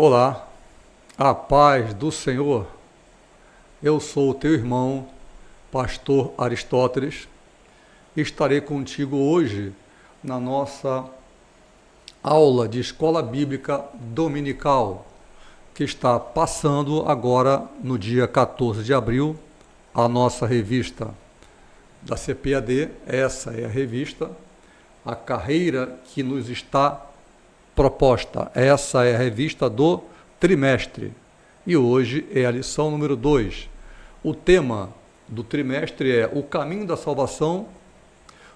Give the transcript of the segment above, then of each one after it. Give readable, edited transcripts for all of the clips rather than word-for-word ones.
Olá, a paz do Senhor. Eu sou o teu irmão, pastor Aristóteles. Estarei contigo hoje na nossa aula de Escola Bíblica Dominical, que está passando agora no dia 14 de abril, a nossa revista da CPAD. Essa é a revista, a carreira que nos está proposta. Essa é a revista do trimestre e hoje é a lição número 2. O tema do trimestre é o caminho da salvação,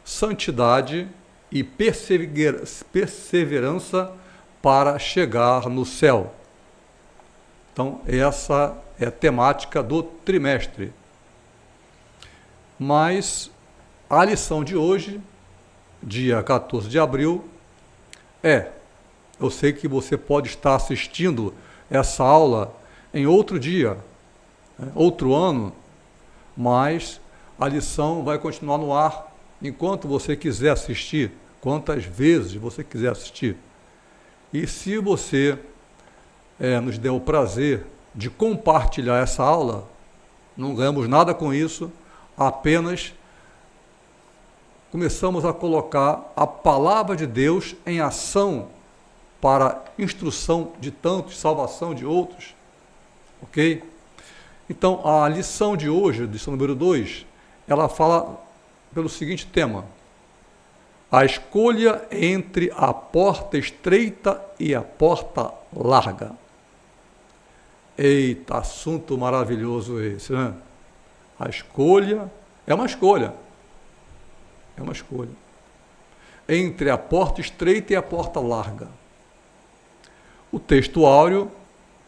santidade e perseverança para chegar no céu. Então, essa é a temática do trimestre. Mas a lição de hoje, dia 14 de abril, eu sei que você pode estar assistindo essa aula em outro dia, outro ano, mas a lição vai continuar no ar enquanto você quiser assistir, quantas vezes você quiser assistir. E se você nos der o prazer de compartilhar essa aula, não ganhamos nada com isso, apenas começamos a colocar a palavra de Deus em ação para instrução de tantos, salvação de outros, ok? Então, a lição de hoje, lição número 2, ela fala pelo seguinte tema: a escolha entre a porta estreita e a porta larga. Eita, assunto maravilhoso esse, né? A escolha é uma escolha. É uma escolha. Entre a porta estreita e a porta larga. O texto áureo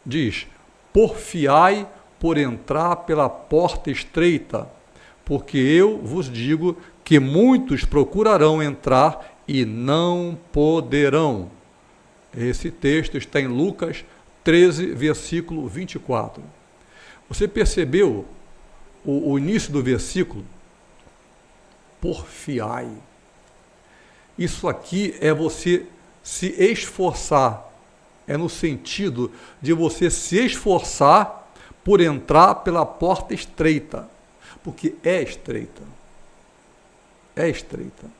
diz: porfiai por entrar pela porta estreita, porque eu vos digo que muitos procurarão entrar e não poderão. Esse texto está em Lucas 13, versículo 24. Você percebeu o início do versículo? Porfiai. Isso aqui é você se esforçar. É no sentido de você se esforçar por entrar pela porta estreita, porque é estreita. É estreita.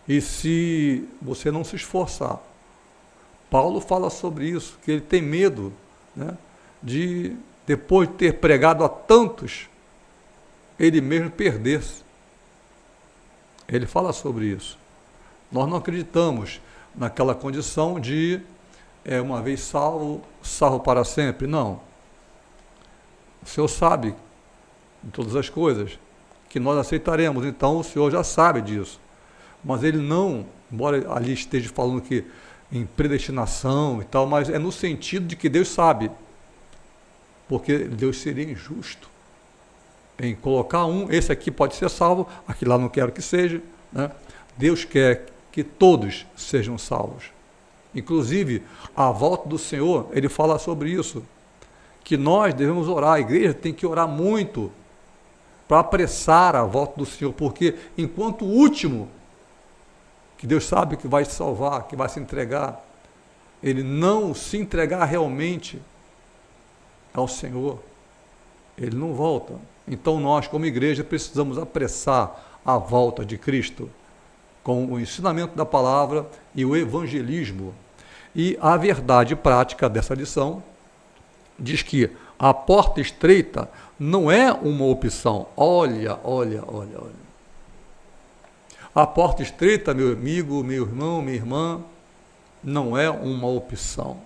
E se você não se esforçar, Paulo fala sobre isso, que ele tem medo, né, de, depois de ter pregado a tantos, ele mesmo perder-se. Ele fala sobre isso. Nós não acreditamos naquela condição de uma vez salvo, salvo para sempre. Não. O Senhor sabe de todas as coisas que nós aceitaremos, então o Senhor já sabe disso. Mas ele não, embora ali esteja falando que em predestinação e tal, mas é no sentido de que Deus sabe, porque Deus seria injusto em colocar esse aqui pode ser salvo, aquele lá não quero que seja, né? Deus quer que todos sejam salvos. Inclusive, a volta do Senhor, ele fala sobre isso, que nós devemos orar, a igreja tem que orar muito para apressar a volta do Senhor, porque enquanto o último, que Deus sabe que vai se salvar, que vai se entregar, ele não se entregar realmente ao Senhor, ele não volta. Então nós, como igreja, precisamos apressar a volta de Cristo com o ensinamento da palavra e o evangelismo. E a verdade prática dessa lição diz que a porta estreita não é uma opção. Olha. A porta estreita, meu amigo, meu irmão, minha irmã, não é uma opção.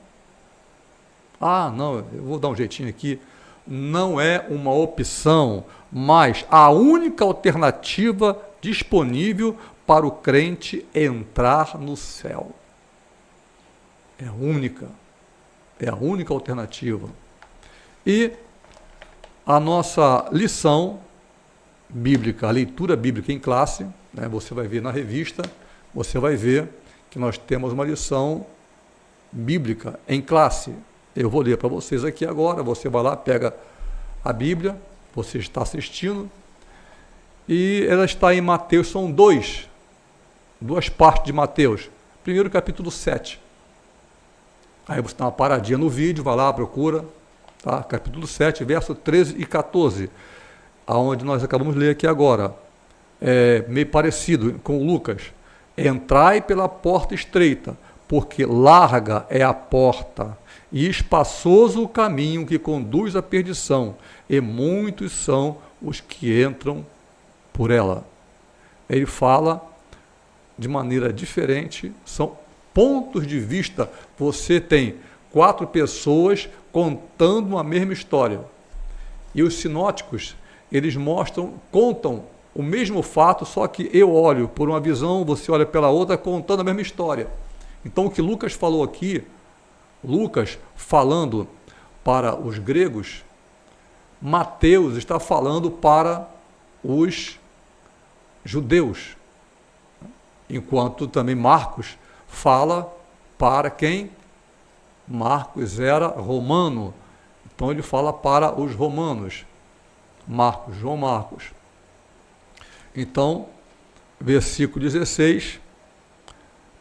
Ah, não, eu vou dar um jeitinho aqui. Não é uma opção, mas a única alternativa disponível para o crente entrar no céu. É a única alternativa. E a nossa lição bíblica, a leitura bíblica em classe, né, você vai ver na revista, você vai ver que nós temos uma lição bíblica em classe. Eu vou ler para vocês aqui agora, você vai lá, pega a Bíblia, você está assistindo, e ela está em Mateus, são duas partes de Mateus. Primeiro capítulo 7. Aí você dá uma paradinha no vídeo, vai lá, procura, tá? Capítulo 7, verso 13 e 14, aonde nós acabamos de ler aqui agora. É meio parecido com Lucas. Entrai pela porta estreita, porque larga é a porta, e espaçoso o caminho que conduz à perdição, e muitos são os que entram por ela. Ele fala de maneira diferente, são pontos de vista. Você tem 4 pessoas contando a mesma história. E os sinóticos, eles contam o mesmo fato, só que eu olho por uma visão, você olha pela outra, contando a mesma história. Então, o que Lucas falou aqui, Lucas falando para os gregos, Mateus está falando para os judeus, enquanto também Marcos fala para quem? Marcos era romano, então ele fala para os romanos, Marcos, João Marcos. Então, versículo 16,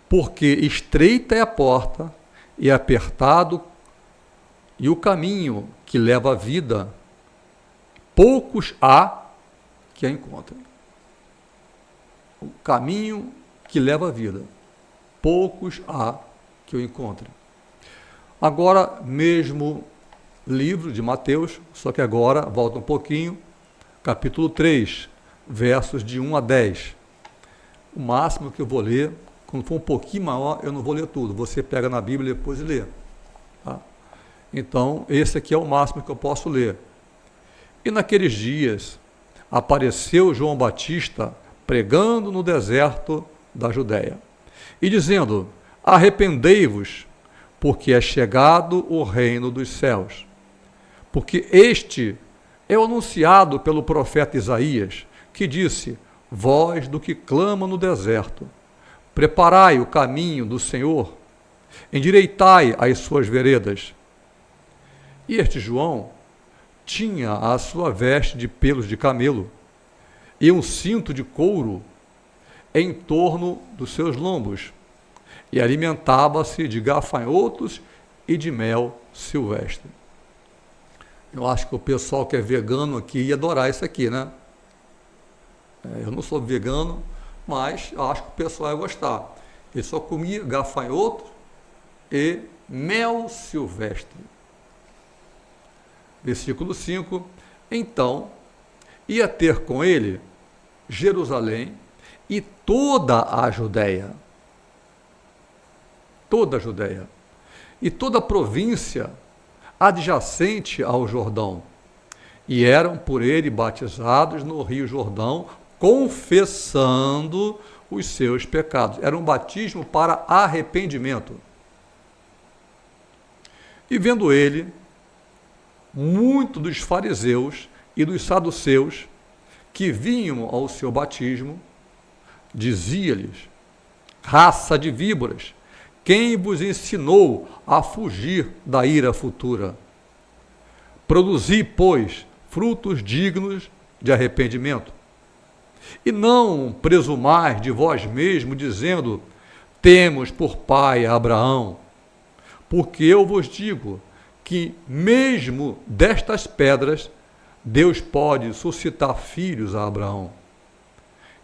porque estreita é a porta e apertado e o caminho que leva à vida, poucos há que a encontrem. O caminho que leva à vida, poucos há que o encontrem. Agora, mesmo livro de Mateus, só que agora, volta um pouquinho, capítulo 3, versos de 1 a 10. O máximo que eu vou ler, quando for um pouquinho maior, eu não vou ler tudo. Você pega na Bíblia depois e lê. Tá? Então, esse aqui é o máximo que eu posso ler. E naqueles dias, apareceu João Batista pregando no deserto da Judéia e dizendo: arrependei-vos, porque é chegado o reino dos céus. Porque este é o anunciado pelo profeta Isaías, que disse: voz do que clama no deserto, preparai o caminho do Senhor, endireitai as suas veredas. E este João tinha a sua veste de pelos de camelo e um cinto de couro em torno dos seus lombos, e alimentava-se de gafanhotos e de mel silvestre. Eu acho que o pessoal que é vegano aqui ia adorar isso aqui, né? Eu não sou vegano, mas acho que o pessoal ia gostar. Ele só comia gafanhoto e mel silvestre. Versículo 5. Então, ia ter com ele Jerusalém e toda a Judéia. Toda a Judéia. E toda a província adjacente ao Jordão. E eram por ele batizados no Rio Jordão, confessando os seus pecados. Era um batismo para arrependimento. E vendo ele, muito dos fariseus e dos saduceus que vinham ao seu batismo, dizia-lhes: raça de víboras, quem vos ensinou a fugir da ira futura? Produzi, pois, frutos dignos de arrependimento. E não presumais de vós mesmo, dizendo: temos por pai Abraão. Porque eu vos digo que mesmo destas pedras Deus pode suscitar filhos a Abraão.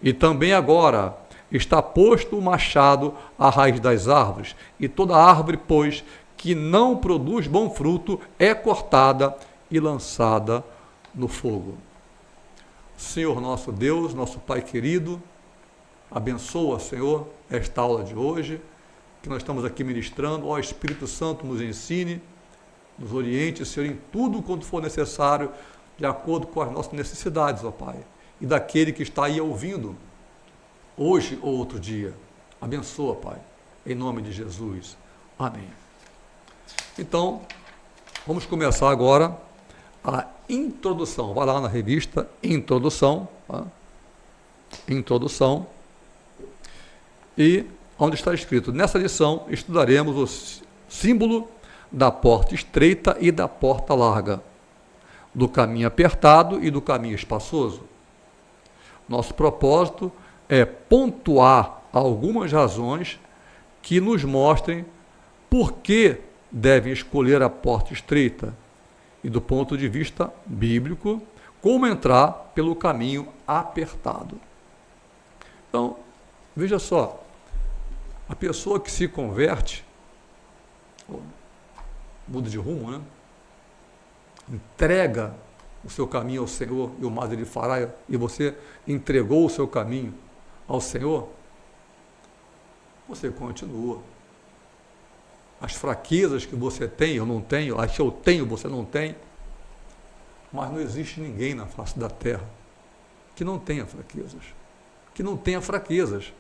E também agora está posto o machado à raiz das árvores, e toda árvore, pois, que não produz bom fruto, é cortada e lançada no fogo. Senhor nosso Deus, nosso Pai querido, abençoa, Senhor, esta aula de hoje, que nós estamos aqui ministrando. Ó Espírito Santo, nos ensine, nos oriente, Senhor, em tudo quanto for necessário, de acordo com as nossas necessidades, ó Pai, e daquele que está aí ouvindo, hoje ou outro dia. Abençoa, Pai, em nome de Jesus. Amém. Então, vamos começar agora a introdução. Vai lá na revista Introdução, tá? Introdução, e onde está escrito: nessa lição estudaremos o símbolo da porta estreita e da porta larga, do caminho apertado e do caminho espaçoso. Nosso propósito é pontuar algumas razões que nos mostrem por que devem escolher a porta estreita e, do ponto de vista bíblico, como entrar pelo caminho apertado. Então, veja só, a pessoa que se converte, muda de rumo, né? Entrega o seu caminho ao Senhor e o mais Ele fará, e você entregou o seu caminho ao Senhor, você continua. As fraquezas que você tem, eu não tenho, as que eu tenho, você não tem, mas não existe ninguém na face da terra que não tenha fraquezas, que não tenha fraquezas.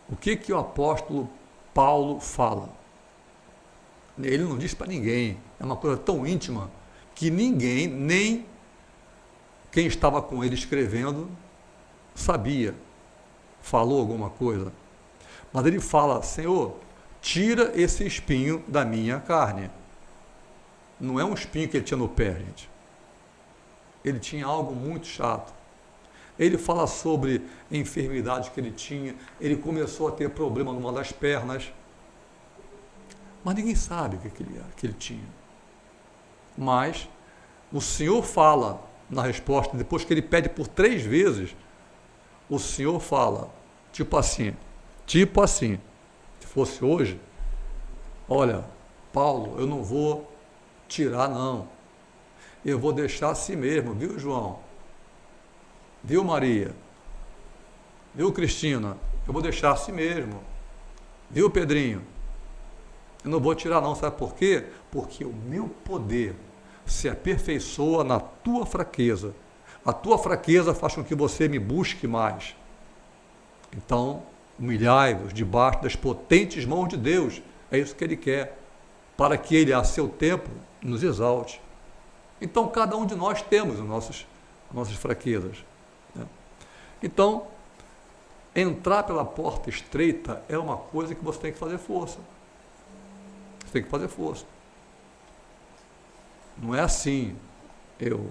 O que o apóstolo Paulo fala? Ele não diz para ninguém, é uma coisa tão íntima que ninguém, nem quem estava com ele escrevendo, sabia, falou alguma coisa. Mas ele fala: Senhor, tira esse espinho da minha carne. Não é um espinho que ele tinha no pé, gente. Ele tinha algo muito chato. Ele fala sobre enfermidades que ele tinha, ele começou a ter problema numa das pernas, mas ninguém sabe o que ele era, que ele tinha. Mas o Senhor fala na resposta, depois que ele pede por 3 vezes, o Senhor fala, tipo assim, se fosse hoje, olha, Paulo, eu não vou tirar não, eu vou deixar assim mesmo, viu, João? Viu, Maria? Viu, Cristina? Eu vou deixar assim mesmo. Viu, Pedrinho? Eu não vou tirar não, sabe por quê? Porque o meu poder se aperfeiçoa na tua fraqueza. A tua fraqueza faz com que você me busque mais. Então, humilhai-vos debaixo das potentes mãos de Deus. É isso que Ele quer, para que Ele, a seu tempo, nos exalte. Então, cada um de nós temos as nossas fraquezas. Né? Então, entrar pela porta estreita é uma coisa que você tem que fazer força. Você tem que fazer força. Não é assim, eu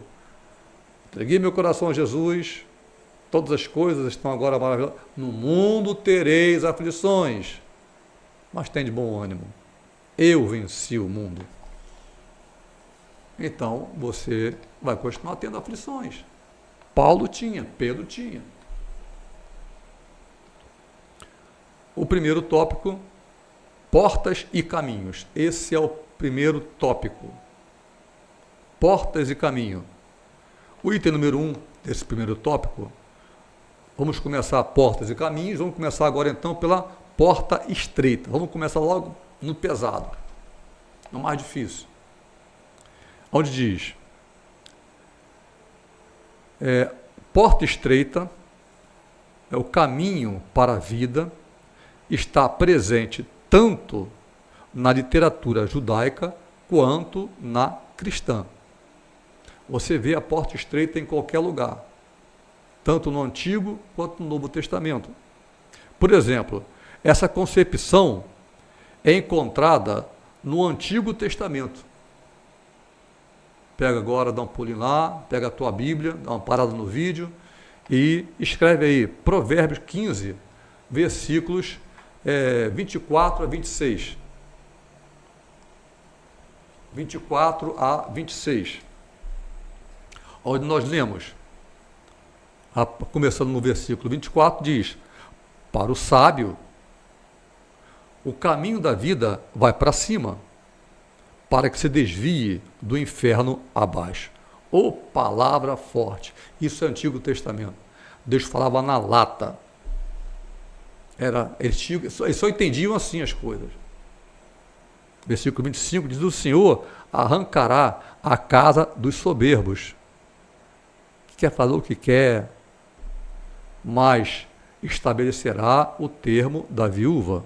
entreguei meu coração a Jesus, todas as coisas estão agora maravilhosas. No mundo tereis aflições, mas tem de bom ânimo. Eu venci o mundo. Então, você vai continuar tendo aflições. Paulo tinha, Pedro tinha. O primeiro tópico, portas e caminhos. Esse é o primeiro tópico. Portas e caminho. O item número 1 desse primeiro tópico, vamos começar portas e caminhos, vamos começar agora então pela porta estreita. Vamos começar logo no pesado, no mais difícil. Onde diz, porta estreita é o caminho para a vida, está presente tanto na literatura judaica quanto na cristã. Você vê a porta estreita em qualquer lugar, tanto no Antigo quanto no Novo Testamento. Por exemplo, essa concepção é encontrada no Antigo Testamento. Pega agora, dá um pulinho lá, pega a tua Bíblia, dá uma parada no vídeo e escreve aí Provérbios 15, versículos 24 a 26. 24 a 26. Onde nós lemos, começando no versículo 24, diz: para o sábio, o caminho da vida vai para cima, para que se desvie do inferno abaixo. Ô palavra forte! Isso é Antigo Testamento. Deus falava na lata. Eles só entendiam assim as coisas. Versículo 25 diz: o Senhor arrancará a casa dos soberbos. Quer fazer o que quer, mas estabelecerá o termo da viúva.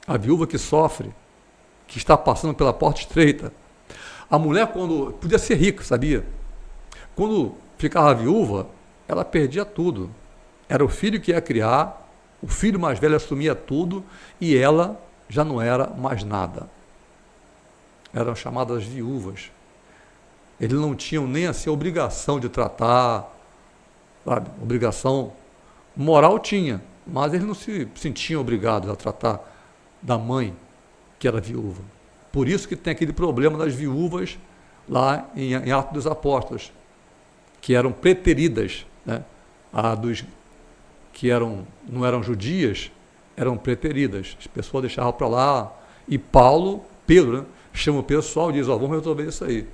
A viúva que sofre, que está passando pela porta estreita. A mulher, quando podia ser rica, sabia? Quando ficava viúva, ela perdia tudo. Era o filho que ia criar, o filho mais velho assumia tudo e ela já não era mais nada. Eram chamadas viúvas. Eles não tinham nem assim a obrigação de tratar, sabe? Obrigação moral tinha, mas eles não se sentiam obrigados a tratar da mãe. que era viúva. Por isso que tem aquele problema das viúvas lá em Atos dos Apóstolos, que eram preteridas, né? Dos que não eram judias, eram preteridas. As pessoas deixavam para lá. E Pedro, né, chama o pessoal e diz, vamos resolver isso aí.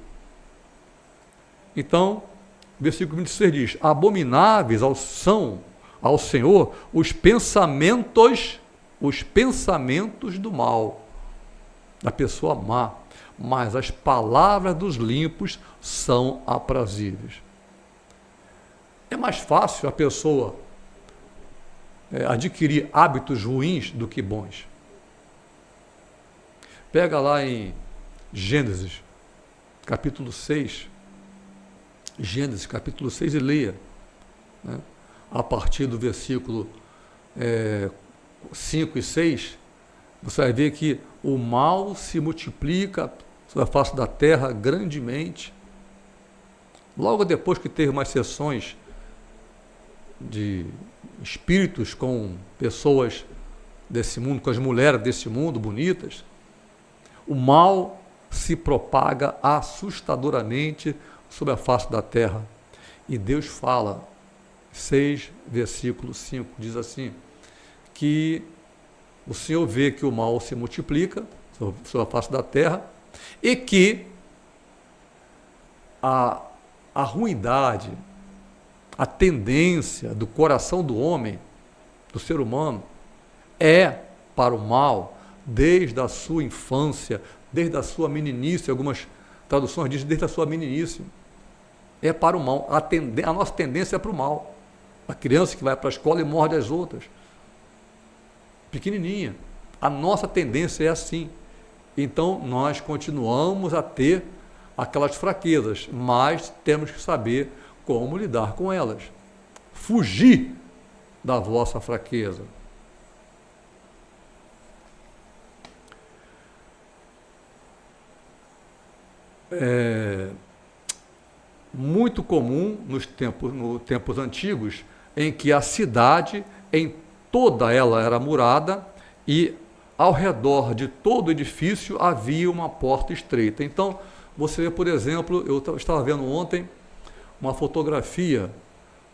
Então, versículo 26 diz, abomináveis são ao Senhor os pensamentos do mal, da pessoa má, mas as palavras dos limpos são aprazíveis. É mais fácil a pessoa adquirir hábitos ruins do que bons. Pega lá em Gênesis, capítulo 6, Gênesis, capítulo 6 e leia, né? A partir do versículo 5 e 6, você vai ver que o mal se multiplica sobre a face da terra grandemente. Logo depois que teve umas sessões de espíritos com pessoas desse mundo, com as mulheres desse mundo, bonitas, o mal se propaga assustadoramente sobre a face da terra. E Deus fala, 6, versículo 5, diz assim, que o Senhor vê que o mal se multiplica sobre a face da terra e que a ruindade, a tendência do coração do homem, do ser humano, é para o mal desde a sua infância, desde a sua meninice, algumas traduções dizem desde a sua meninice, é para o mal. A nossa tendência é para o mal. A criança que vai para a escola e morde as outras, pequenininha, a nossa tendência é assim. Então, nós continuamos a ter aquelas fraquezas, mas temos que saber como lidar com elas. Fugir da vossa fraqueza. É muito comum nos tempos antigos, em que a cidade, em toda ela era murada e ao redor de todo o edifício havia uma porta estreita. Então, você vê, por exemplo, eu estava vendo ontem uma fotografia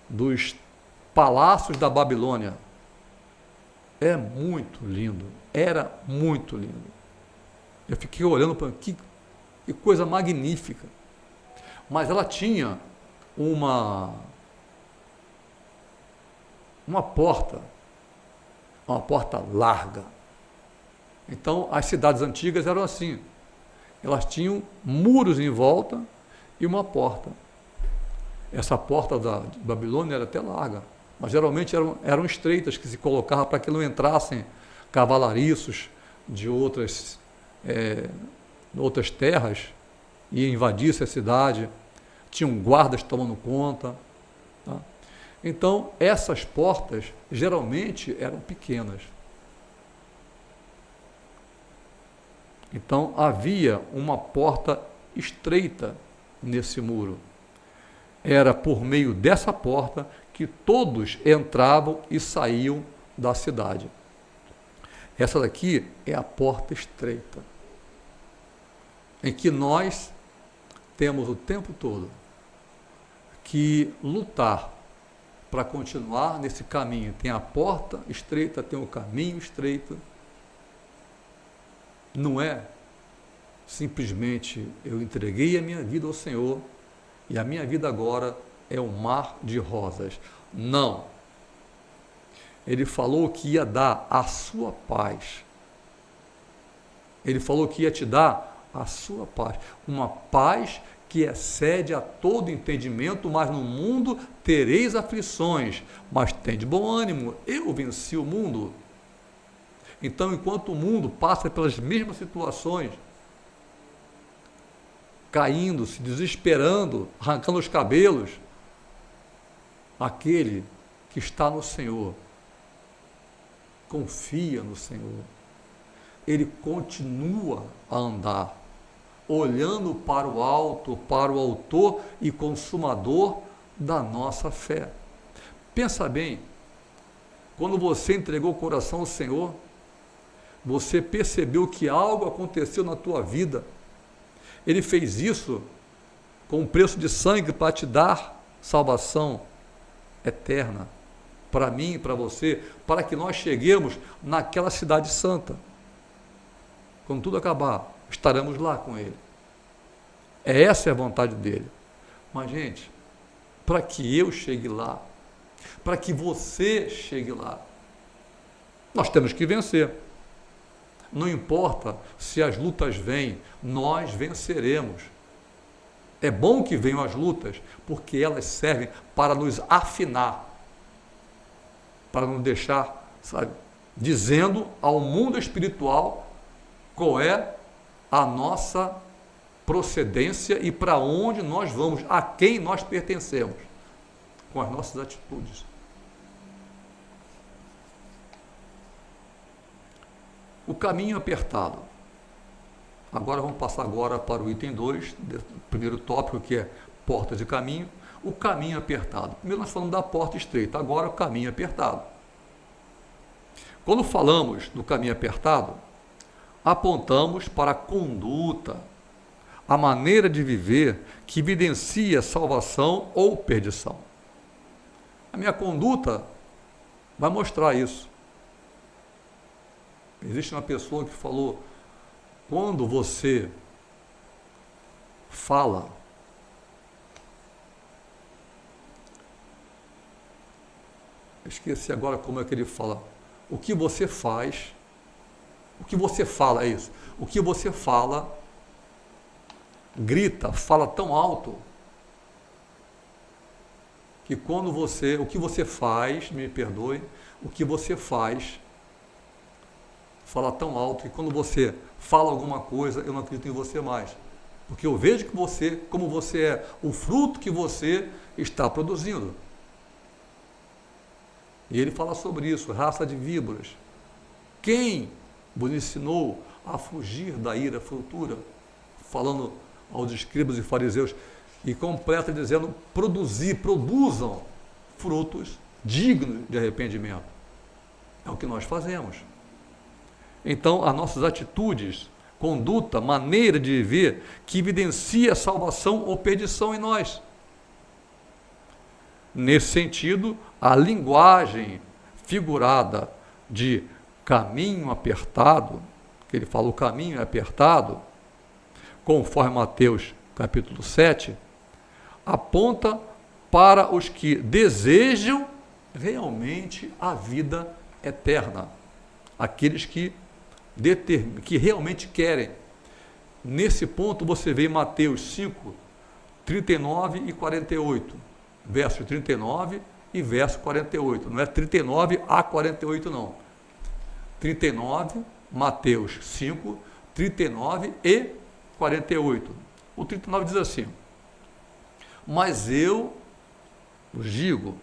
dos palácios da Babilônia. É muito lindo, era muito lindo. Eu fiquei olhando para que coisa magnífica. Mas ela tinha uma porta larga. Então, as cidades antigas eram assim. Elas tinham muros em volta e uma porta. Essa porta da Babilônia era até larga, mas geralmente eram estreitas, que se colocava para que não entrassem cavalariços de outras terras e invadissem a cidade. Tinham guardas tomando conta. Tá? Então, essas portas geralmente eram pequenas. Então, havia uma porta estreita nesse muro. Era por meio dessa porta que todos entravam e saíam da cidade. Essa daqui é a porta estreita, em que nós temos o tempo todo que lutar para continuar nesse caminho. Tem a porta estreita, tem o caminho estreito. Não é simplesmente eu entreguei a minha vida ao Senhor e a minha vida agora é um mar de rosas. Não. Ele falou que ia dar a sua paz. Ele falou que ia te dar a sua paz. Uma paz que excede a todo entendimento, mas no mundo tereis aflições, mas tende bom ânimo, eu venci o mundo. Então, enquanto o mundo passa pelas mesmas situações, caindo, se desesperando, arrancando os cabelos, aquele que está no Senhor, confia no Senhor, ele continua a andar, olhando para o alto, para o autor e consumador da nossa fé. Pensa bem, quando você entregou o coração ao Senhor, Você percebeu que algo aconteceu na tua vida. Ele fez isso com um preço de sangue para te dar salvação eterna. Para mim e para você, para que nós cheguemos naquela cidade santa. Quando tudo acabar, estaremos lá com Ele. Essa é a vontade dele. Mas, gente, para que eu chegue lá, para que você chegue lá, nós temos que vencer. Não importa se as lutas vêm, nós venceremos. É bom que venham as lutas, porque elas servem para nos afinar, para nos deixar, sabe, dizendo ao mundo espiritual qual é a nossa procedência e para onde nós vamos, a quem nós pertencemos, com as nossas atitudes. O caminho apertado. Agora vamos passar agora para o item 2, primeiro tópico, que é portas de caminho. O caminho apertado. Primeiro nós falamos da porta estreita, agora o caminho apertado. Quando falamos do caminho apertado, apontamos para a conduta, a maneira de viver que evidencia salvação ou perdição. A minha conduta vai mostrar isso. Existe uma pessoa que falou, quando você fala, esqueci agora como é que ele fala, o que você faz, o que você fala é isso, o que você fala, grita, fala tão alto, que quando você, o que você faz, me perdoe, o que você faz, fala tão alto que quando você fala alguma coisa, eu não acredito em você mais. Porque eu vejo que você, como você é, o fruto que você está produzindo. E ele fala sobre isso, raça de víboras. Quem vos ensinou a fugir da ira futura? Falando aos escribas e fariseus, e completa dizendo, produzam frutos dignos de arrependimento. É o que nós fazemos. Então, as nossas atitudes, conduta, maneira de viver, que evidencia salvação ou perdição em nós. Nesse sentido, a linguagem figurada de caminho apertado, que ele fala o caminho é apertado, conforme Mateus capítulo 7, aponta para os que desejam realmente a vida eterna, aqueles que realmente querem. Nesse ponto você vê em Mateus 5, 39 e 48, verso 39 e verso 48, não é 39 a 48 não, 39, Mateus 5, 39 e 48, o 39 diz assim, mas eu os digo,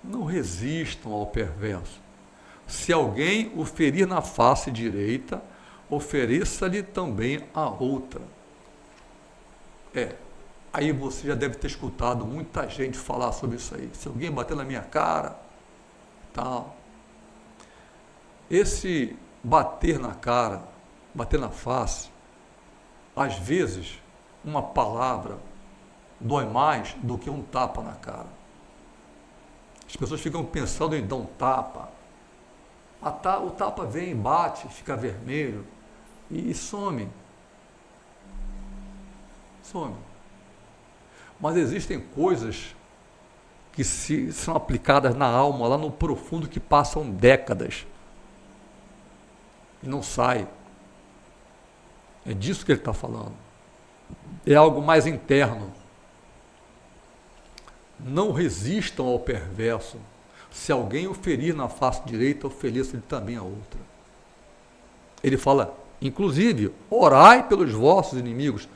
não resistam ao perverso, se alguém o ferir na face direita, ofereça-lhe também a outra. Aí você já deve ter escutado muita gente falar sobre isso aí. Se alguém bater na minha cara, tal. Esse bater na cara, bater na face, às vezes, uma palavra dói mais do que um tapa na cara. As pessoas ficam pensando em dar um tapa. O tapa vem, bate, fica vermelho e some. Some. Mas existem coisas que são aplicadas na alma, lá no profundo, que passam décadas e não sai. É disso que ele está falando. É algo mais interno. Não resistam ao perverso. Se alguém o ferir na face direita, ofereça-lhe também a outra. Ele fala, inclusive, orai pelos vossos inimigos.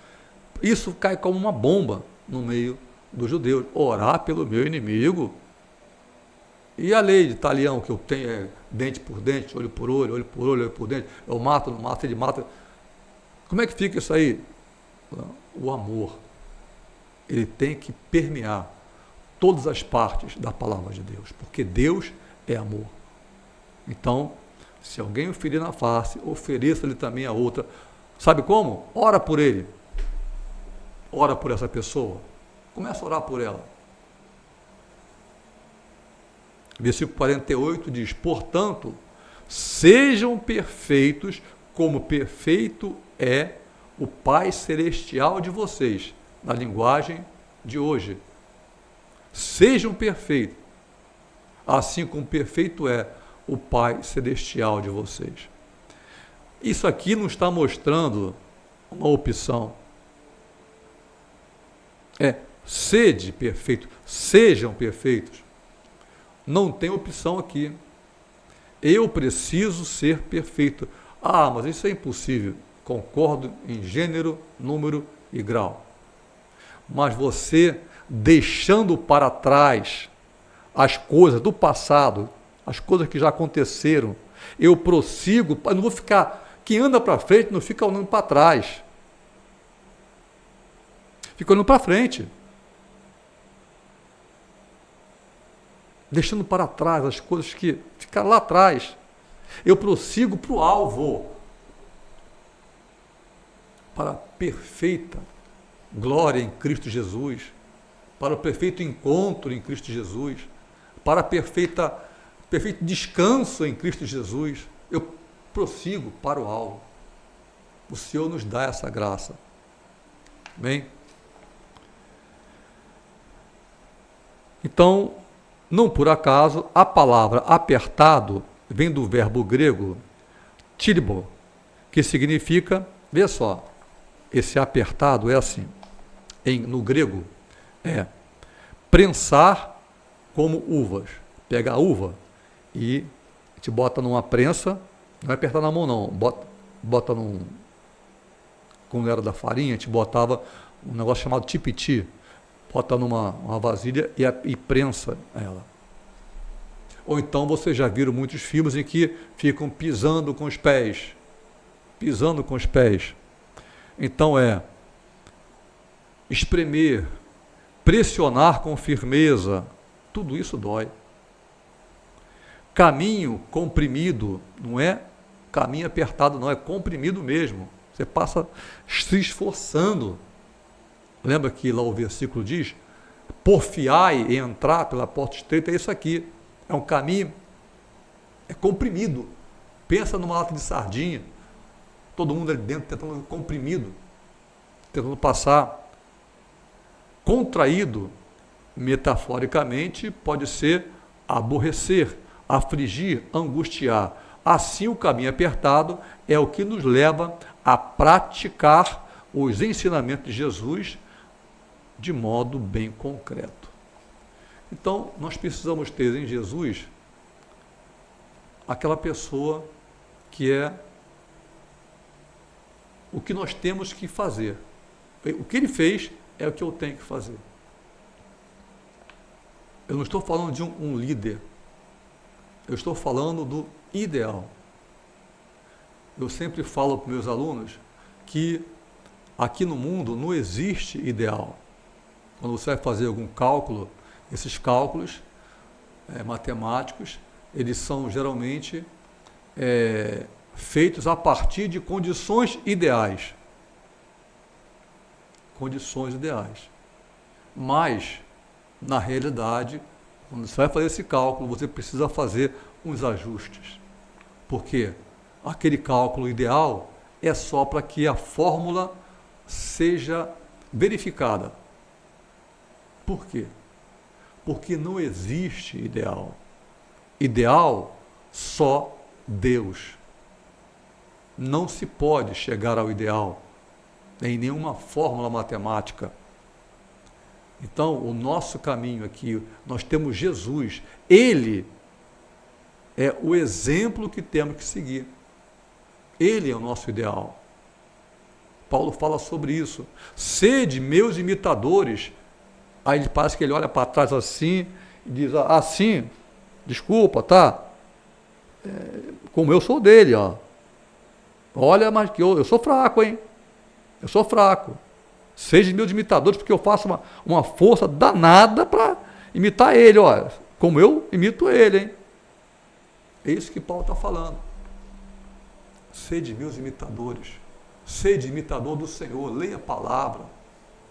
Isso cai como uma bomba no meio dos judeus. Orar pelo meu inimigo. E a lei de talião que eu tenho é dente por dente, olho por olho, olho por olho, olho por dente. Eu mato, não mato, ele mata. Como é que fica isso aí? O amor. Ele tem que permear todas as partes da palavra de Deus, porque Deus é amor. Então, Se alguém o ferir na face, ofereça-lhe também a outra. Sabe como? Ora por ele. Ora por essa pessoa. Começa a orar por ela. Versículo 48 diz: portanto, sejam perfeitos, como perfeito é o Pai Celestial de vocês, na linguagem de hoje. Sejam perfeitos, assim como perfeito é o Pai Celestial de vocês. Isso aqui não está mostrando uma opção. Sede perfeito, sejam perfeitos. Não tem opção aqui. Eu preciso ser perfeito. Ah, mas isso é impossível. Concordo em gênero, número e grau. Mas você, deixando para trás as coisas do passado, as coisas que já aconteceram, eu prossigo, eu não vou ficar, quem anda para frente não fica olhando para trás. Fica olhando para frente. Deixando para trás as coisas que ficaram lá atrás. Eu prossigo para o alvo. Para a perfeita glória em Cristo Jesus. Para o perfeito encontro em Cristo Jesus. Para perfeito descanso em Cristo Jesus. Eu prossigo para o alvo. O Senhor nos dá essa graça. Amém? Então, não por acaso, a palavra apertado vem do verbo grego tilbo, que significa, vê só, esse apertado é assim, no grego, é prensar como uvas. Pega a uva e te bota numa prensa, não é apertar na mão não, bota num, quando era da farinha, te botava um negócio chamado tipiti, bota numa vasilha e prensa ela. Ou então vocês já viram muitos filmes em que ficam pisando com os pés. Pisando com os pés. Então espremer, pressionar com firmeza, tudo isso dói. Caminho comprimido, não é caminho apertado, não, é comprimido mesmo. Você passa se esforçando. Lembra que lá o versículo diz: porfiai em entrar pela porta estreita, é isso aqui. É um caminho, é comprimido. Pensa numa lata de sardinha, todo mundo ali dentro tentando comprimido, tentando passar. Contraído, metaforicamente, pode ser aborrecer, afligir, angustiar. Assim, o caminho apertado é o que nos leva a praticar os ensinamentos de Jesus de modo bem concreto. Então, nós precisamos ter em Jesus aquela pessoa que é o que nós temos que fazer. O que ele fez é o que eu tenho que fazer. Eu não estou falando de um líder. Eu estou falando do ideal. Eu sempre falo para meus alunos que aqui no mundo não existe ideal. Quando você vai fazer algum cálculo, esses cálculos matemáticos, eles são geralmente feitos a partir de condições ideais. Condições ideais. Mas, na realidade, quando você vai fazer esse cálculo, você precisa fazer uns ajustes. Porque aquele cálculo ideal é só para que a fórmula seja verificada. Por quê? Porque não existe ideal. Ideal, só Deus. Não se pode chegar ao ideal em nenhuma fórmula matemática. Então, o nosso caminho aqui, nós temos Jesus. Ele é o exemplo que temos que seguir. Ele é o nosso ideal. Paulo fala sobre isso. Sede meus imitadores. Aí ele parece que ele olha para trás assim e diz, assim, desculpa, tá? Como eu sou dele, ó. Olha, mas que eu sou fraco, hein? Eu sou fraco. Sejam meus imitadores, porque eu faço uma força danada para imitar ele, ó. Como eu imito ele, hein? É isso que Paulo está falando. Sede meus imitadores. Sede imitador do Senhor. Leia a palavra.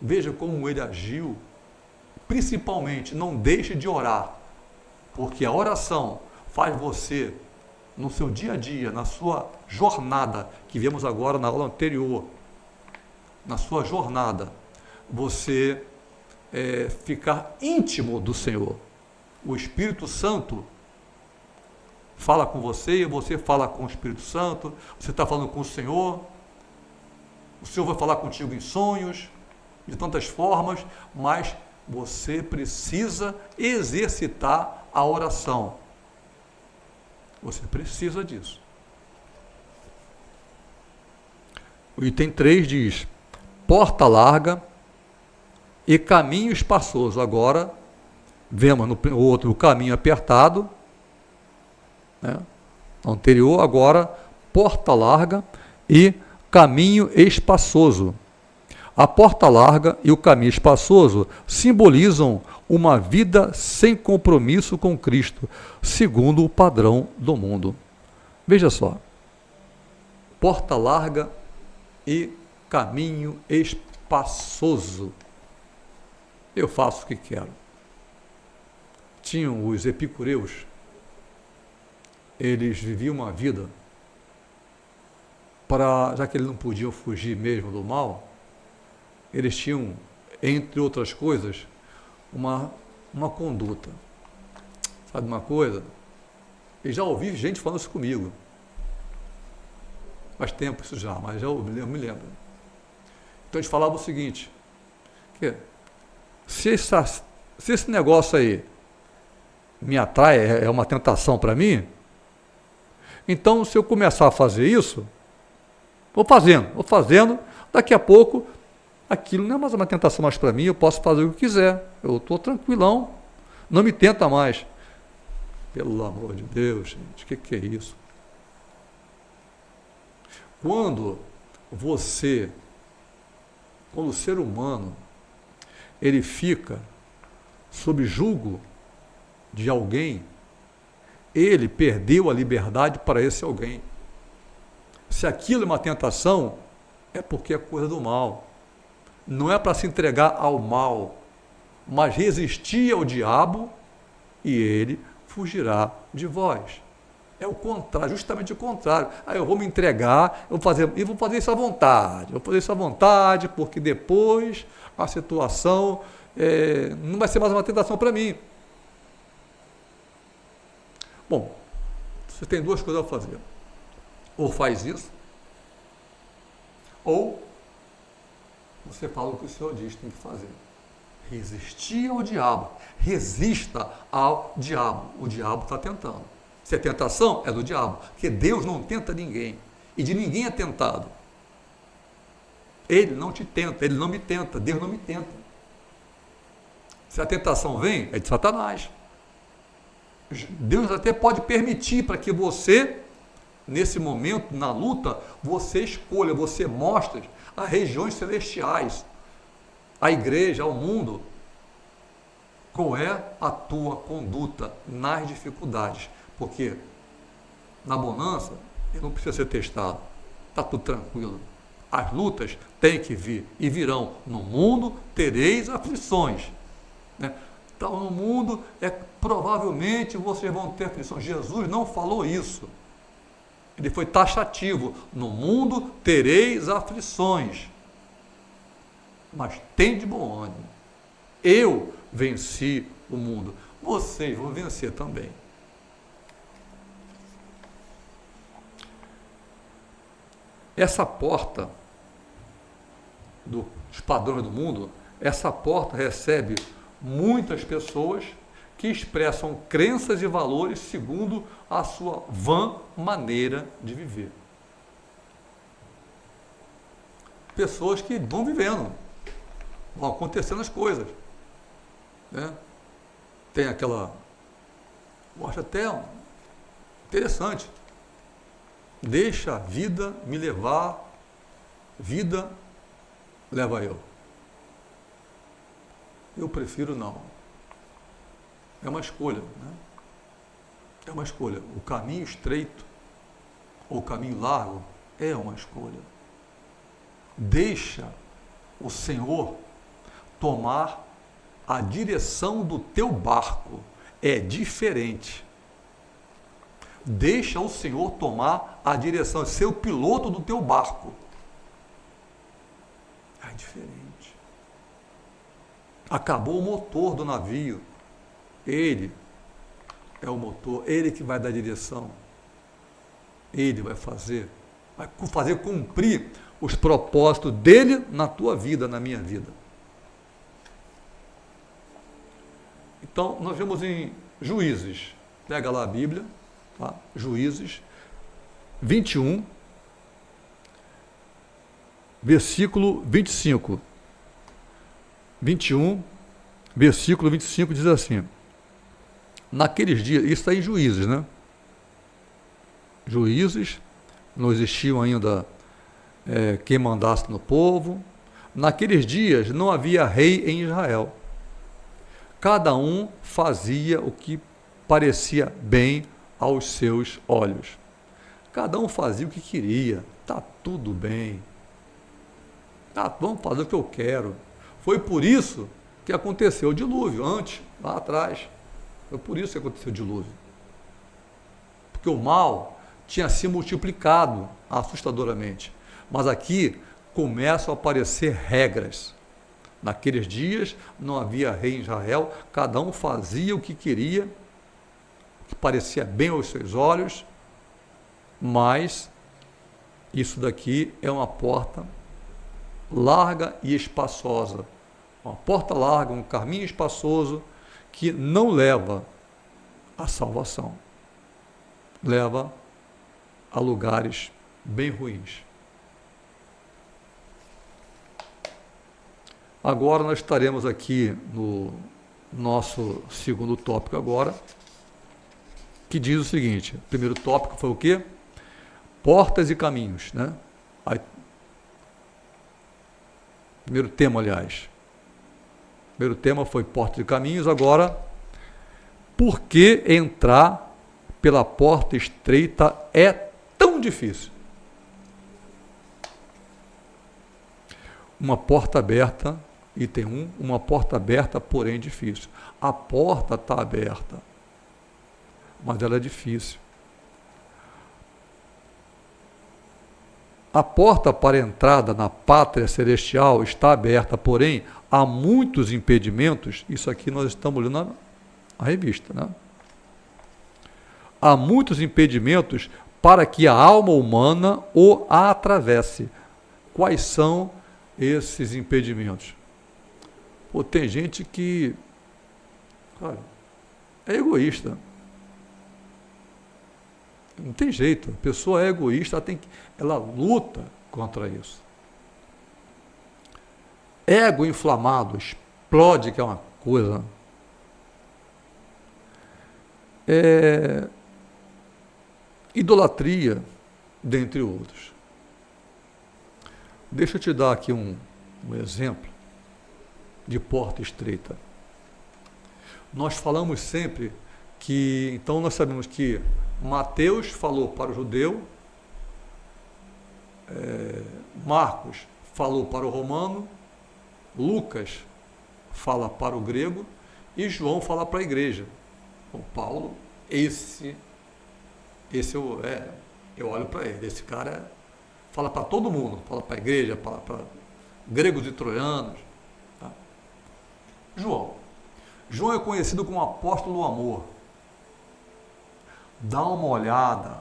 Veja como ele agiu. Principalmente, não deixe de orar. Porque a oração faz você, no seu dia a dia, na sua jornada, que vimos agora na aula anterior, na sua jornada, você ficar íntimo do Senhor. O Espírito Santo fala com você, você fala com o Espírito Santo, você está falando com o Senhor vai falar contigo em sonhos, de tantas formas, mas você precisa exercitar a oração. Você precisa disso. O item 3 diz: porta larga e caminho espaçoso. Agora, vemos no outro o caminho apertado, né? Anterior, agora, porta larga e caminho espaçoso. A porta larga e o caminho espaçoso simbolizam uma vida sem compromisso com Cristo, segundo o padrão do mundo. Veja só. Porta larga e caminho espaçoso. Eu faço o que quero. Tinham os epicureus, eles viviam uma vida já que eles não podiam fugir mesmo do mal, eles tinham, entre outras coisas, uma conduta. Sabe uma coisa? Eu já ouvi gente falando isso comigo. Faz tempo isso já, mas eu me lembro. Então eles falavam o seguinte, que se esse negócio aí me atrai, é uma tentação para mim, então se eu começar a fazer isso, vou fazendo, daqui a pouco aquilo não é mais uma tentação mais para mim, eu posso fazer o que quiser, eu estou tranquilão, não me tenta mais. Pelo amor de Deus, gente, o que é isso? Quando o ser humano, ele fica sob julgo de alguém, ele perdeu a liberdade para esse alguém. Se aquilo é uma tentação, é porque é coisa do mal. Não é para se entregar ao mal, mas resistir ao diabo e ele fugirá de vós. É o contrário, justamente o contrário. Eu vou me entregar, vou fazer isso à vontade. Vou fazer isso à vontade, porque depois a situação não vai ser mais uma tentação para mim. Bom, você tem duas coisas a fazer. Ou faz isso, ou você fala o que o Senhor diz que tem que fazer. Resistir ao diabo. Resista ao diabo. O diabo está tentando. Se é tentação, é do diabo. Porque Deus não tenta ninguém. E de ninguém é tentado. Ele não te tenta, ele não me tenta, Deus não me tenta. Se a tentação vem, é de Satanás. Deus até pode permitir para que você, nesse momento, na luta, você escolha, você mostre as regiões celestiais, a igreja, ao mundo, qual é a tua conduta nas dificuldades. Porque na bonança, ele não precisa ser testado, está tudo tranquilo. As lutas têm que vir e virão. No mundo tereis aflições, né? Então, no mundo, provavelmente vocês vão ter aflições. Jesus não falou isso. Ele foi taxativo. No mundo tereis aflições. Mas tem de bom ânimo. Eu venci o mundo. Vocês vão vencer também. Essa porta dos padrões do mundo, essa porta recebe muitas pessoas que expressam crenças e valores segundo a sua vã maneira de viver. Pessoas que vão vivendo, vão acontecendo as coisas, né? Tem aquela, eu acho até interessante, deixa a vida me levar, vida leva eu. Eu prefiro não. É uma escolha, né? É uma escolha. O caminho estreito ou caminho largo é uma escolha. Deixa o Senhor tomar a direção do teu barco. É diferente. Deixa o Senhor tomar a direção, ser o piloto do teu barco. É diferente. Acabou o motor do navio. Ele é o motor, ele que vai dar direção. Ele vai fazer cumprir os propósitos dele na tua vida, na minha vida. Então, nós vemos em Juízes, pega lá a Bíblia, tá? Juízes 21, versículo 25. 21, versículo 25 diz assim: naqueles dias, isso está em Juízes, né? Juízes, não existiam ainda quem mandasse no povo. Naqueles dias não havia rei em Israel. Cada um fazia o que parecia bem aos seus olhos. Cada um fazia o que queria. Tá tudo bem. Vamos fazer o que eu quero. Foi por isso que aconteceu o dilúvio, antes, lá atrás. Foi por isso que aconteceu o dilúvio. Porque o mal tinha se multiplicado assustadoramente. Mas aqui começam a aparecer regras. Naqueles dias não havia rei em Israel, cada um fazia o que queria, o que parecia bem aos seus olhos, mas isso daqui é uma porta larga e espaçosa. Uma porta larga, um caminho espaçoso que não leva à salvação. Leva a lugares bem ruins. Agora nós estaremos aqui no nosso segundo tópico agora, que diz o seguinte: o primeiro tópico foi o quê? Portas e caminhos, né? Primeiro tema, aliás. Primeiro tema foi portas e caminhos. Agora, por que entrar pela porta estreita é tão difícil? Uma porta aberta, item 1, uma porta aberta, porém difícil. A porta está aberta, mas ela é difícil. A porta para a entrada na pátria celestial está aberta, porém há muitos impedimentos. Isso aqui nós estamos lendo na revista, né? Há muitos impedimentos para que a alma humana o atravesse. Quais são esses impedimentos? Pô, tem gente que, cara, é egoísta. Não tem jeito. A pessoa é egoísta, ela luta contra isso. Ego inflamado, explode, que é uma coisa. Idolatria, dentre outros. Deixa eu te dar aqui um exemplo de porta estreita. Nós falamos sempre que, então nós sabemos que Mateus falou para o judeu, Marcos falou para o romano, Lucas fala para o grego e João fala para a igreja. Bom, Paulo, esse eu olho para ele, esse cara fala para todo mundo, fala para a igreja, fala para gregos e troianos. Tá? João é conhecido como apóstolo do amor. Dá uma olhada,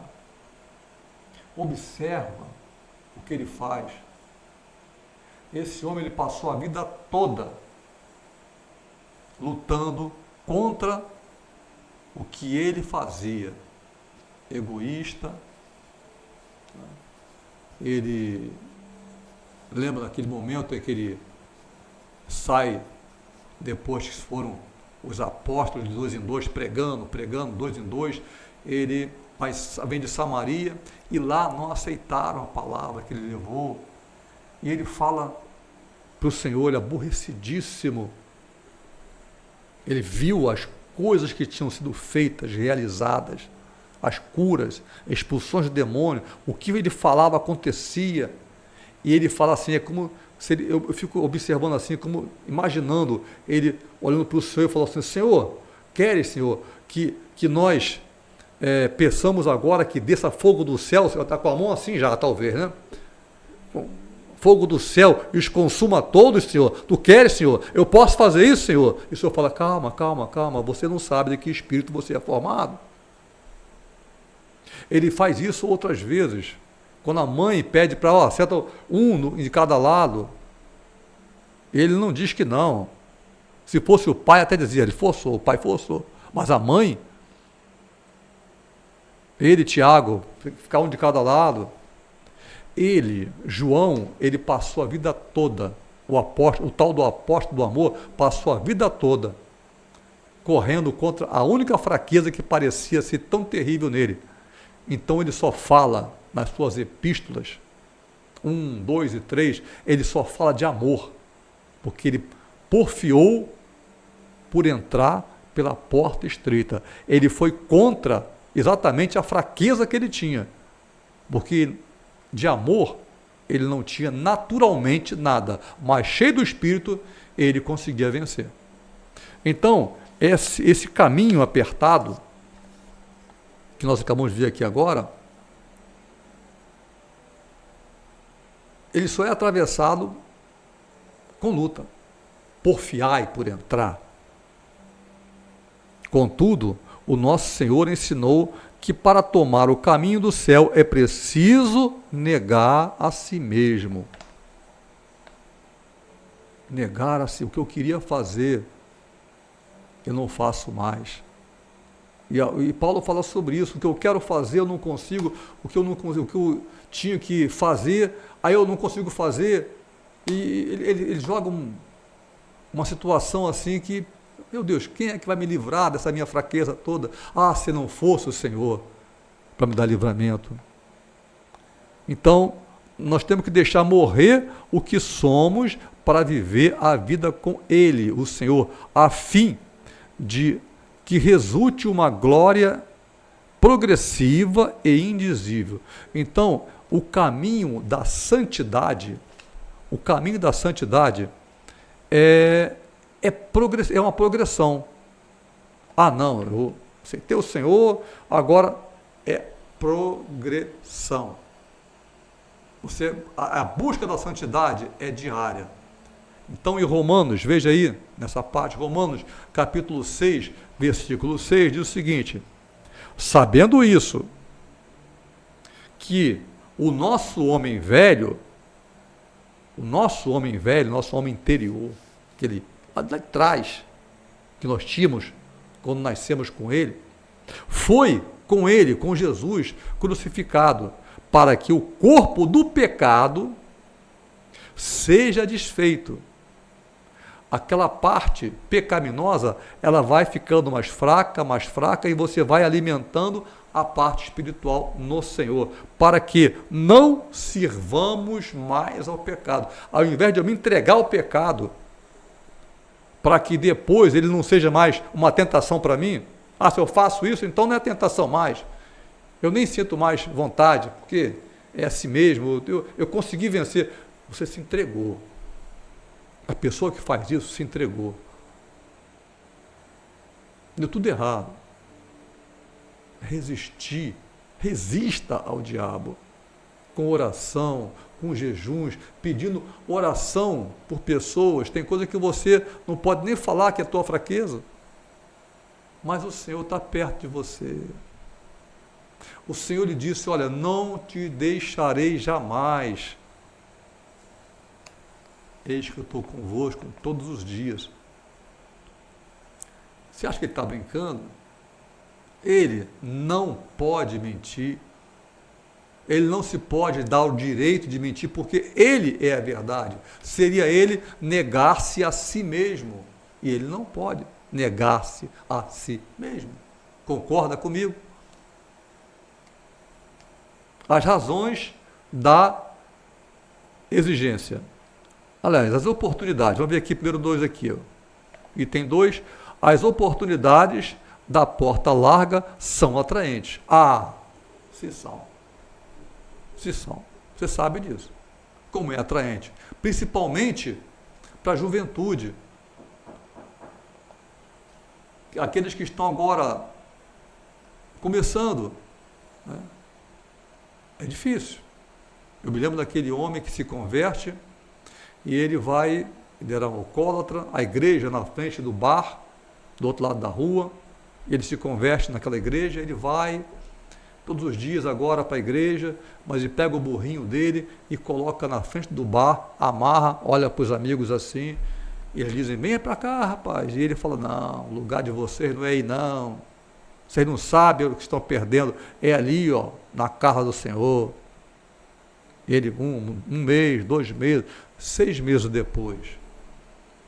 observa o que ele faz. Esse homem, ele passou a vida toda lutando contra o que ele fazia. Egoísta. Ele lembra daquele momento em que ele sai, depois que foram os apóstolos de 2 em 2 pregando, 2 em 2, ele vem de Samaria e lá não aceitaram a palavra que ele levou. E ele fala para o Senhor, ele aborrecidíssimo. Ele viu as coisas que tinham sido feitas, realizadas as curas, expulsões de demônio, o que ele falava acontecia. E ele fala assim, é como se ele, eu fico observando assim, como imaginando ele olhando para o Senhor e falando assim, Senhor, queres, Senhor, que nós peçamos agora que desça fogo do céu, o Senhor está com a mão assim já, talvez, né? Fogo do céu e os consuma todos, Senhor. Tu queres, Senhor? Eu posso fazer isso, Senhor? E o Senhor fala, calma, calma, calma, você não sabe de que espírito você é formado. Ele faz isso outras vezes. Quando a mãe pede para, senta de cada lado, ele não diz que não. Se fosse o pai, até dizia, ele forçou, o pai forçou. Mas a mãe, ele, Tiago, ficar um de cada lado. Ele, João, ele passou a vida toda, o tal do apóstolo do amor, passou a vida toda correndo contra a única fraqueza que parecia ser tão terrível nele. Então ele só fala nas suas epístolas, 1, 2 e 3, ele só fala de amor, porque ele porfiou por entrar pela porta estreita. Ele foi contra exatamente a fraqueza que ele tinha, porque de amor ele não tinha naturalmente nada, mas cheio do Espírito ele conseguia vencer. Então, esse caminho apertado que nós acabamos de ver aqui agora, ele só é atravessado com luta, porfiai por entrar. Contudo, o nosso Senhor ensinou que para tomar o caminho do céu é preciso negar a si mesmo. Negar a si. O que eu queria fazer, eu não faço mais. E Paulo fala sobre isso. O que eu quero fazer, eu não consigo. O que eu tinha que fazer, aí eu não consigo fazer. E ele joga uma situação assim que, meu Deus, quem é que vai me livrar dessa minha fraqueza toda? Se não fosse o Senhor para me dar livramento. Então, nós temos que deixar morrer o que somos para viver a vida com Ele, o Senhor, a fim de que resulte uma glória progressiva e indizível. Então, o caminho da santidade é uma progressão. Não, eu aceitei o Senhor, agora é progressão. A busca da santidade é diária. Então, em Romanos, veja aí, nessa parte, Romanos, capítulo 6, versículo 6, diz o seguinte: sabendo isso, que o nosso homem velho, nosso homem interior, aquele lá de trás, que nós tínhamos quando nascemos com ele, foi com ele, com Jesus, crucificado, para que o corpo do pecado seja desfeito. Aquela parte pecaminosa, ela vai ficando mais fraca, e você vai alimentando a parte espiritual no Senhor, para que não sirvamos mais ao pecado. Ao invés de eu me entregar ao pecado, para que depois ele não seja mais uma tentação para mim, se eu faço isso, então não é tentação mais. Eu nem sinto mais vontade, porque é assim mesmo, eu consegui vencer. Você se entregou. A pessoa que faz isso se entregou. Deu tudo errado. Resista ao diabo, com oração, com jejuns, pedindo oração por pessoas. Tem coisa que você não pode nem falar que é tua fraqueza, mas o Senhor está perto de você. O Senhor lhe disse, olha, não te deixarei jamais. Eis que eu estou convosco todos os dias. Você acha que ele está brincando? Ele não pode mentir. Ele não se pode dar o direito de mentir, porque ele é a verdade. Seria ele negar-se a si mesmo. E ele não pode negar-se a si mesmo. Concorda comigo? As razões da exigência. Aliás, as oportunidades. Vamos ver aqui primeiro dois aqui. Item 2, as oportunidades da porta larga são atraentes. Ah, se são. Se são. Você sabe disso. Como é atraente. Principalmente para a juventude. Aqueles que estão agora começando. Né? É difícil. Eu me lembro daquele homem que se converte e ele era um alcoólatra, a igreja na frente do bar, do outro lado da rua, ele se converte naquela igreja, ele vai todos os dias agora para a igreja, mas ele pega o burrinho dele e coloca na frente do bar, amarra, olha para os amigos assim, e eles dizem, venha para cá, rapaz, e ele fala, não, o lugar de vocês não é aí não, vocês não sabem o que estão perdendo, é ali, ó, na casa do Senhor. Ele, um mês, 2 meses, 6 meses depois,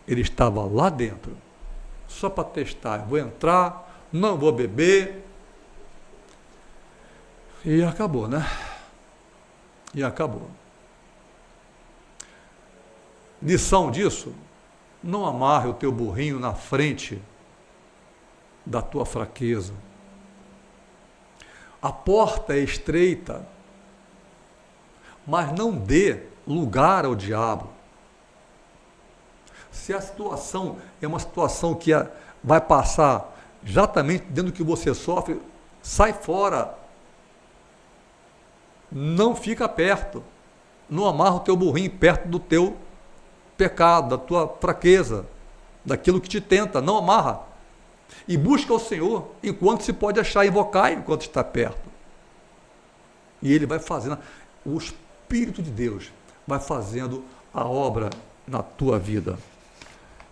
ele estava lá dentro, só para testar, vou entrar, não vou beber, e acabou, né? E acabou. Lição disso, não amarre o teu burrinho na frente da tua fraqueza. A porta é estreita, mas não dê lugar ao diabo. Se a situação é uma situação que vai passar exatamente dentro do que você sofre, sai fora. Não fica perto. Não amarra o teu burrinho perto do teu pecado, da tua fraqueza, daquilo que te tenta. Não amarra. E busca o Senhor enquanto se pode achar, invocar enquanto está perto. E Ele vai fazendo, o Espírito de Deus vai fazendo a obra na tua vida.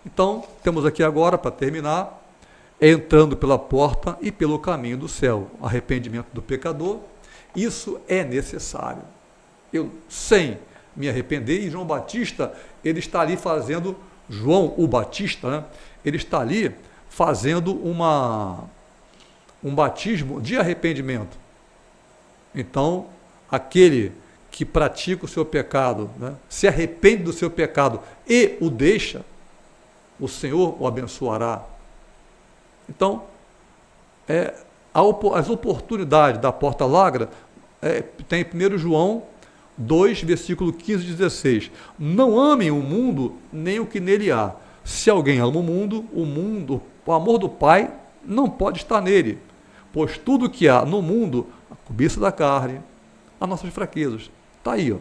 Então, temos aqui agora, para terminar, entrando pela porta e pelo caminho do céu, arrependimento do pecador. Isso é necessário. Eu, sem me arrepender, e João Batista, ele está ali fazendo, João o Batista, né? Ele está ali fazendo um batismo de arrependimento. Então, aquele que pratica o seu pecado, né, se arrepende do seu pecado e o deixa, o Senhor o abençoará. Então, as oportunidades da porta larga, tem 1 João 2, versículo 15 e 16. Não amem o mundo, nem o que nele há. Se alguém ama o amor do Pai não pode estar nele. Pois tudo que há no mundo, a cobiça da carne, as nossas fraquezas, está aí, ó.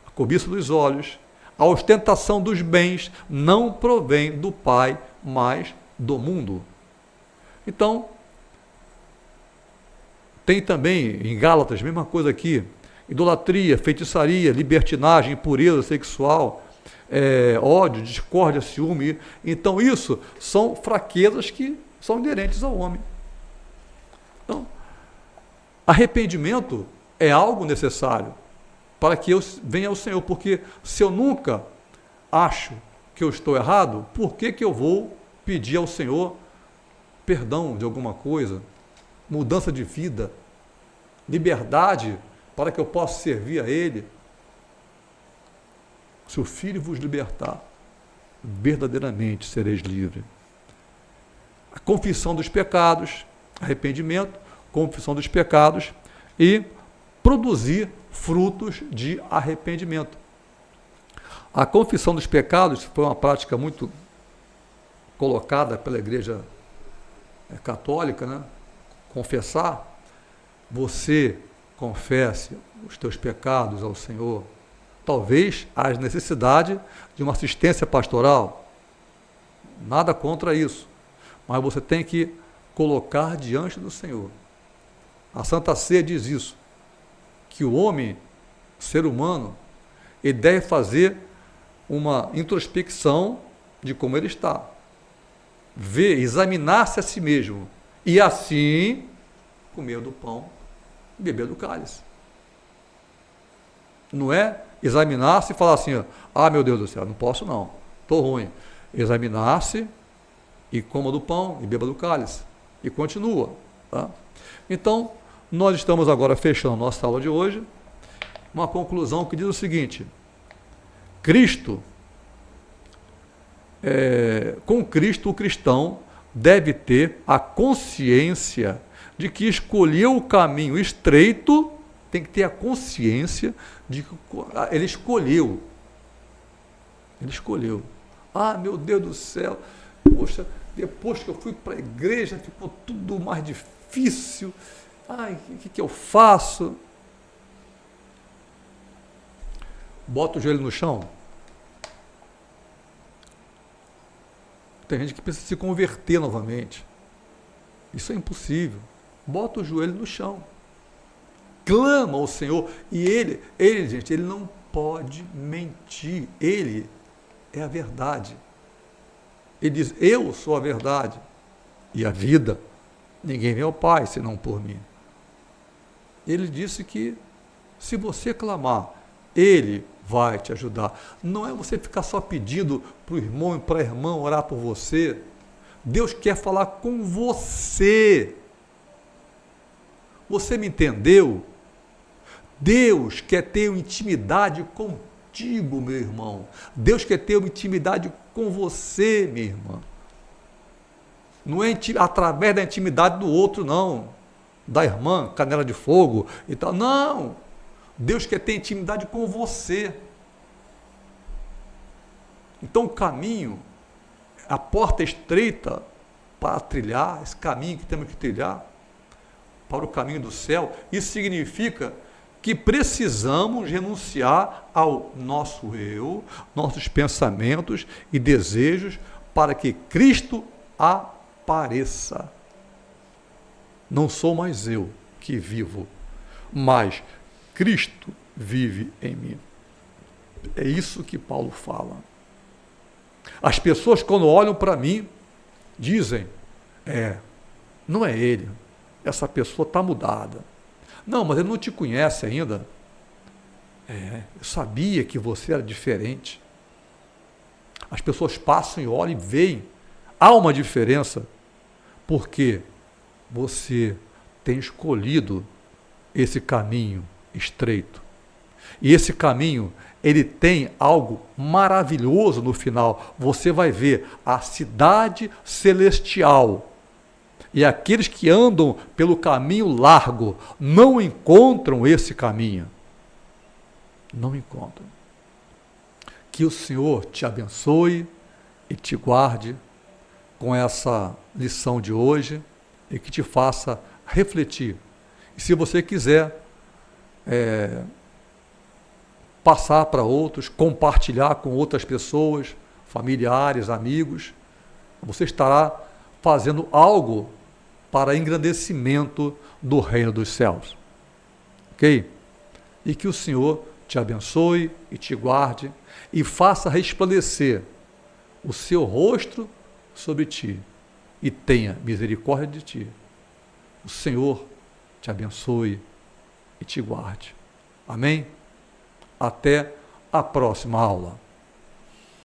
A cobiça dos olhos, a ostentação dos bens, não provém do Pai, mas do mundo. Então, tem também, em Gálatas, mesma coisa aqui, idolatria, feitiçaria, libertinagem, impureza sexual, ódio, discórdia, ciúme. Então, isso são fraquezas que são inerentes ao homem. Então, arrependimento é algo necessário para que eu venha ao Senhor, porque se eu nunca acho que eu estou errado, por que eu vou pedir ao Senhor perdão de alguma coisa, mudança de vida, liberdade para que eu possa servir a Ele? Se o Filho vos libertar, verdadeiramente sereis livres. A confissão dos pecados, arrependimento, confissão dos pecados e produzir frutos de arrependimento. A confissão dos pecados foi uma prática muito colocada pela Igreja Católica, né? Confessar, você confesse os teus pecados ao Senhor. Talvez haja necessidade de uma assistência pastoral, nada contra isso, mas você tem que colocar diante do Senhor. A Santa Ceia diz isso, que o homem, ser humano, ele deve fazer uma introspecção de como ele está, ver, examinar-se a si mesmo, e assim comer do pão e beber do cálice. Não é examinar-se e falar assim, ah, meu Deus do céu, não posso não, estou ruim. Examinar-se e coma do pão e beba do cálice. E continua. Tá? Então, nós estamos agora fechando a nossa aula de hoje, uma conclusão que diz o seguinte: com Cristo o cristão deve ter a consciência de que escolheu o caminho estreito, tem que ter a consciência de que ele escolheu. Ele escolheu. Ah, meu Deus do céu, poxa, depois que eu fui para a igreja ficou tudo mais difícil. Ai, o que eu faço? Bota o joelho no chão. Tem gente que precisa se converter novamente. Isso é impossível. Bota o joelho no chão. Clama ao Senhor. E ele, gente, ele não pode mentir. Ele é a verdade. Ele diz, eu sou a verdade e a vida. Ninguém vem ao Pai senão por mim. Ele disse que se você clamar, Ele vai te ajudar. Não é você ficar só pedindo para o irmão e para a irmã orar por você. Deus quer falar com você. Você me entendeu? Deus quer ter uma intimidade contigo, meu irmão. Deus quer ter uma intimidade com você, minha irmã. Não é através da intimidade do outro, não. Da irmã, canela de fogo e tal. Não. Deus quer ter intimidade com você. Então o caminho, a porta estreita para trilhar, esse caminho que temos que trilhar, para o caminho do céu, isso significa que precisamos renunciar ao nosso eu, nossos pensamentos e desejos para que Cristo apareça. Não sou mais eu que vivo, mas Cristo vive em mim. É isso que Paulo fala. As pessoas, quando olham para mim, dizem, não é ele, essa pessoa está mudada. Não, mas ele não te conhece ainda. Eu sabia que você era diferente. As pessoas passam e olham e veem. Há uma diferença, porque você tem escolhido esse caminho estreito. E esse caminho, ele tem algo maravilhoso no final. Você vai ver a cidade celestial. E aqueles que andam pelo caminho largo não encontram esse caminho. Não encontram. Que o Senhor te abençoe e te guarde com essa lição de hoje e que te faça refletir. E se você quiser passar para outros, compartilhar com outras pessoas, familiares, amigos, você estará fazendo algo para engrandecimento do reino dos céus. Ok? E que o Senhor te abençoe e te guarde e faça resplandecer o seu rosto sobre ti e tenha misericórdia de ti. O Senhor te abençoe e te guarde. Amém? Até a próxima aula.